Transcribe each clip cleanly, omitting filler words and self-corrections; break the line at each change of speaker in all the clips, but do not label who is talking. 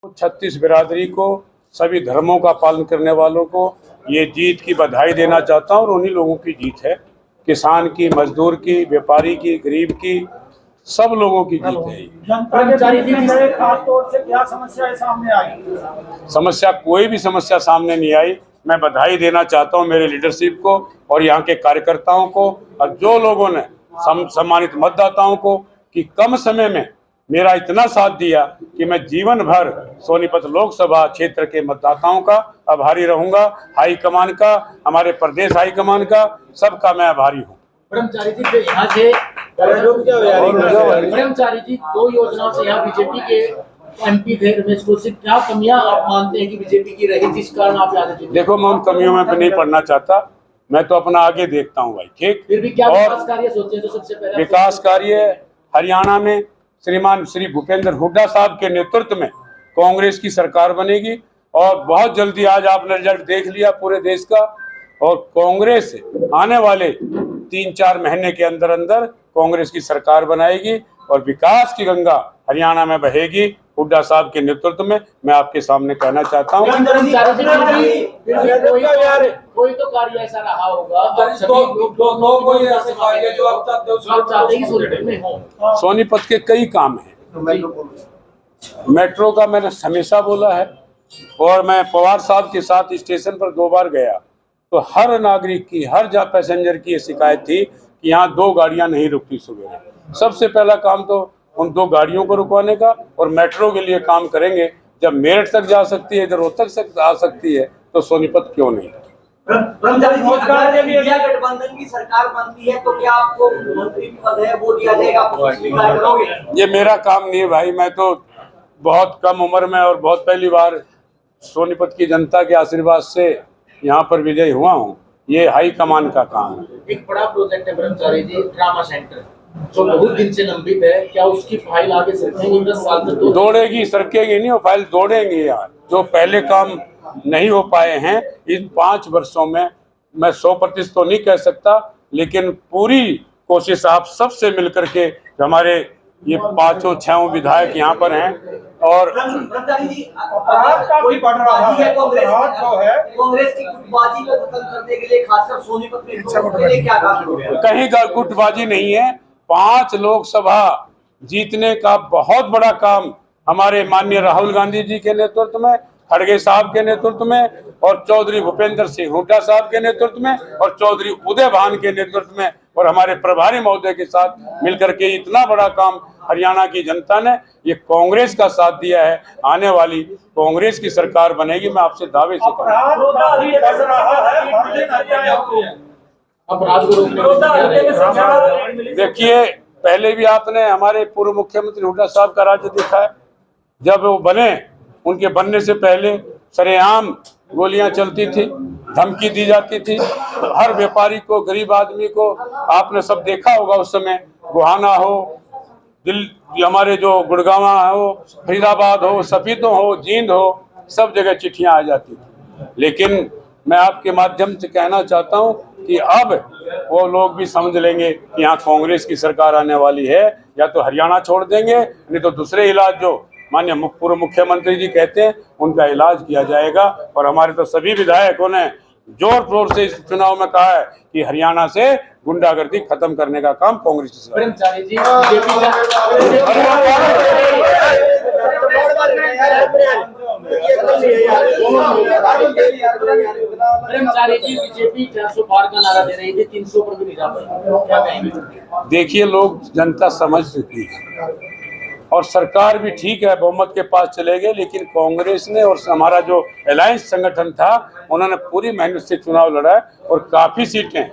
36 बिरादरी को, सभी धर्मों का पालन करने वालों को ये जीत की बधाई देना चाहता हूँ। और उन्हीं लोगों की जीत है, किसान की, मजदूर की, व्यापारी की, गरीब की, सब लोगों की जीत है।
जनता के खास तौर से क्या समस्या सामने आई?
समस्या, कोई भी समस्या सामने नहीं आई। मैं बधाई देना चाहता हूँ मेरे लीडरशिप को और यहाँ के कार्यकर्ताओं को और जो लोगों ने सम्मानित मतदाताओं को कि कम समय में मेरा इतना साथ दिया कि मैं जीवन भर सोनीपत लोकसभा क्षेत्र के मतदाताओं का आभारी रहूंगा। हाईकमान का, हमारे प्रदेश हाईकमान का, सबका मैं आभारी हूँ।
ब्रह्मचारी जी यहाँ से ब्रह्मचारी जी 2 योजनाओं से यहाँ बीजेपी के एमपी थे रमेश कौशिक, क्या कमियां आप मानते हैं कि बीजेपी की रही जिस कारण आप यहाँ से?
देखो, मैं उन कमियों में नहीं पढ़ना चाहता, मैं तो अपना आगे देखता हूँ भाई। ठीक,
फिर भी क्या विकास कार्य सोचे? तो सबसे पहले
विकास कार्य हरियाणा में श्रीमान श्री भूपेंद्र हुड्डा साहब के नेतृत्व में कांग्रेस की सरकार बनेगी और बहुत जल्दी, आज आपने रिजल्ट देख लिया पूरे देश का, और कांग्रेस आने वाले 3-4 महीने के अंदर अंदर कांग्रेस की सरकार बनाएगी और विकास की गंगा हरियाणा में बहेगी हुड्डा साहब के नेतृत्व में। मैं आपके सामने कहना चाहता हूँ।
कोई तो कार्य ऐसा रहा होगा
सोनीपत के कई काम हैं। मेट्रो का मैंने हमेशा बोला है और मैं पवार साहब के साथ स्टेशन पर 2 बार गया तो हर नागरिक की, हर पैसेंजर की ये शिकायत थी कि यहाँ 2 गाड़ियां नहीं रुकती सुबह। सबसे पहला काम तो उन 2 गाड़ियों को रुकवाने का और मेट्रो के लिए काम करेंगे। जब मेरठ तक जा सकती है, इधर रोहतक तक आ सकती है, तो सोनीपत क्यों नहीं?
गठबंधन की सरकार बनती है तो क्या आपको मंत्री पद है वो दिया जाएगा, आप स्वीकार करोगे?
ये मेरा काम नहीं है भाई। मैं तो बहुत कम उम्र में और बहुत पहली बार सोनीपत की जनता के आशीर्वाद से यहाँ पर विजयी हुआ हूँ। ये हाई कमान का काम है।
एक बड़ा प्रोजेक्ट है ब्रह्मचारी जी, ट्रामा सेंटर, जो बहुत दिन से लंबित है, क्या उसकी फाइल आगे सरकेगी? 10 साल तक तो
दौड़ेगी, सरकेगी नहीं, वो फाइल दौड़ेंगे यार। जो पहले काम नहीं हो पाए हैं इन 5 वर्षों में, मैं 100% तो नहीं कह सकता, लेकिन पूरी कोशिश आप सबसे मिलकर के, हमारे ये 5-6 विधायक यहाँ पर हैं और
कांग्रेस की गुटबाजी को खत्म करने के लिए, खासकर सोनीपत में क्या काम?
कहीं गुटबाजी नहीं है। 5 लोकसभा जीतने का बहुत बड़ा काम हमारे माननीय राहुल गांधी जी के नेतृत्व में, खड़गे साहब के नेतृत्व में और चौधरी भूपेंद्र सिंह हुड्डा साहब के नेतृत्व में और चौधरी उदय भान के नेतृत्व में और हमारे प्रभारी महोदय के साथ मिलकर के इतना बड़ा काम हरियाणा की जनता ने, ये कांग्रेस का साथ दिया है। आने वाली कांग्रेस की सरकार बनेगी, मैं आपसे दावे से देखिए, पहले भी आपने हमारे पूर्व मुख्यमंत्री हुड्डा साहब का राज्य देखा है। जब वो बने, उनके बनने से पहले सरेआम गोलियां चलती थी, धमकी दी जाती थी हर व्यापारी को, गरीब आदमी को। आपने सब देखा होगा उस समय, गोहाना हो, हमारे जो गुड़गांव हो, फरीदाबाद हो, सफीदों हो, जींद हो, सब जगह चिट्ठियां आ जाती थी। लेकिन मैं आपके माध्यम से कहना चाहता हूं कि अब वो लोग भी समझ लेंगे कि यहाँ कांग्रेस की सरकार आने वाली है। या तो हरियाणा छोड़ देंगे, नहीं तो दूसरे इलाज जो माननीय पूर्व मुख्यमंत्री जी कहते हैं उनका इलाज किया जाएगा। और हमारे तो सभी विधायकों ने जोर शोर से इस चुनाव में कहा है कि हरियाणा से गुंडागर्दी खत्म करने का काम कांग्रेस की सरकार।
बीजेपी 400 पार का नारा दे रही थी, 300 पर भी नहीं जा पाई, क्या कहेंगे?
देखिए, लोग, जनता समझ चुकी है और सरकार भी ठीक है, बहुमत के पास चले गए। लेकिन कांग्रेस ने और हमारा जो अलायंस संगठन था, उन्होंने पूरी मेहनत से चुनाव लड़ा है और काफी सीटें,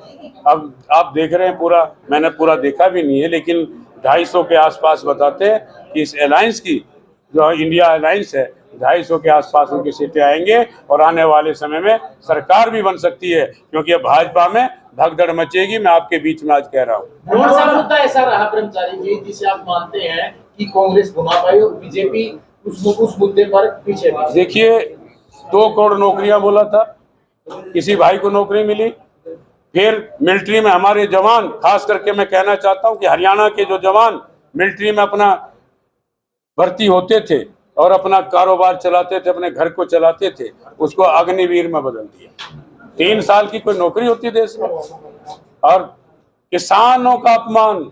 अब आप देख रहे हैं, पूरा मैंने पूरा देखा भी नहीं है, लेकिन 250 के आसपास बताते हैं कि इस अलायंस की, जो इंडिया अलायंस है, 250 के आसपास उनकी सीटें आएंगे और आने वाले समय में सरकार भी बन सकती है, क्योंकि अब भाजपा में भगदड़ मचेगी। मैं आपके बीच में आज कह रहा हूँ।
कौन सा मुद्दा ऐसा रहा ब्रह्मचारी जी जिसे आप मानते हैं कि कांग्रेस घुमा पाई और बीजेपी उस मुद्दे पर पीछे?
देखिए, 2 करोड़ नौकरियां बोला था, किसी भाई को नौकरी मिली। फिर मिलिट्री में हमारे जवान, खास करके मैं कहना चाहता हूं कि हरियाणा के जो जवान मिलिट्री में अपना भर्ती होते थे, और अपना कारोबार चलाते थे, अपने घर को चलाते थे, उसको अग्निवीर में बदल दिया। 3 साल की कोई नौकरी होती देश में। और किसानों का अपमान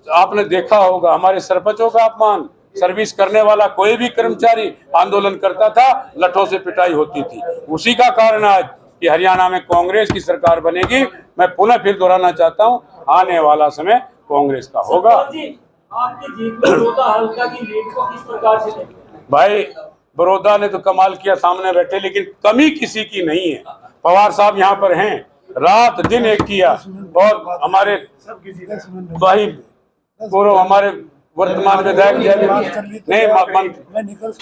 आपने देखा होगा, हमारे सरपंचों का अपमान। सर्विस करने वाला कोई भी कर्मचारी आंदोलन करता था, लठों से पिटाई होती थी। उसी का कारण आज कि हरियाणा में कांग्रेस की सरकार बनेगी। मैं पुनः फिर दोहराना चाहता हूं, आने वाला समय कांग्रेस का होगा।
आपकी जीत में बड़ौदा हल्का की लीड को किस प्रकार से देखें?
भाई बड़ौदा ने तो कमाल किया, सामने बैठे, लेकिन कमी किसी की नहीं है। पवार साहब यहाँ पर हैं, रात दिन एक किया। और हमारे भाई पूर्व हमारे वर्तमान विधायक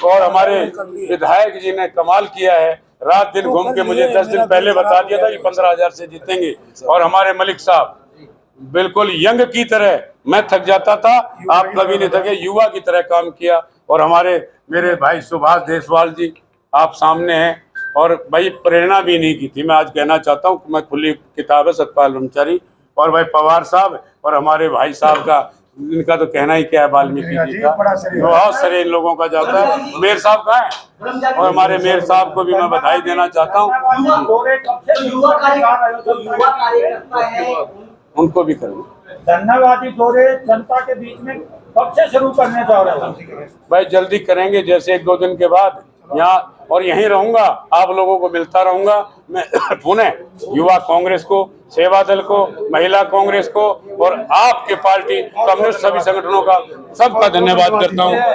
और हमारे विधायक जी ने कमाल किया है। रात दिन घूम के मुझे 10 दिन पहले बता दिया था कि 15,000 से जीतेंगे। और हमारे मलिक साहब बिल्कुल यंग की तरह, मैं थक जाता था, आप कभी नहीं थके, युवा की तरह काम किया। और हमारे मेरे भाई सुभाष देशवाल जी आप सामने हैं, और भाई प्रेरणा भी नहीं की थी। मैं आज कहना चाहता हूँ कि मैं खुली किताब है सतपाल ब्रह्मचारी और भाई पवार साहब और हमारे भाई साहब का, इनका तो कहना ही क्या है, वाल्मीकि जी का बहुत सारे इन लोगों का जाता है। मेयर साहब कहाँ है? और हमारे मेयर साहब को भी मैं बधाई देना चाहता हूँ, उनको भी करूँगा।
धन्यवादी दौरे जनता के बीच में कब से शुरू करने जा रहे हो?
भाई जल्दी करेंगे, जैसे 1-2 दिन के बाद यहाँ, और यहीं रहूंगा, आप लोगों को मिलता रहूंगा। मैं पुनः युवा कांग्रेस को, सेवा दल को, महिला कांग्रेस को और आपके पार्टी कम्युनिस्ट सभी संगठनों का सबका धन्यवाद करता हूँ।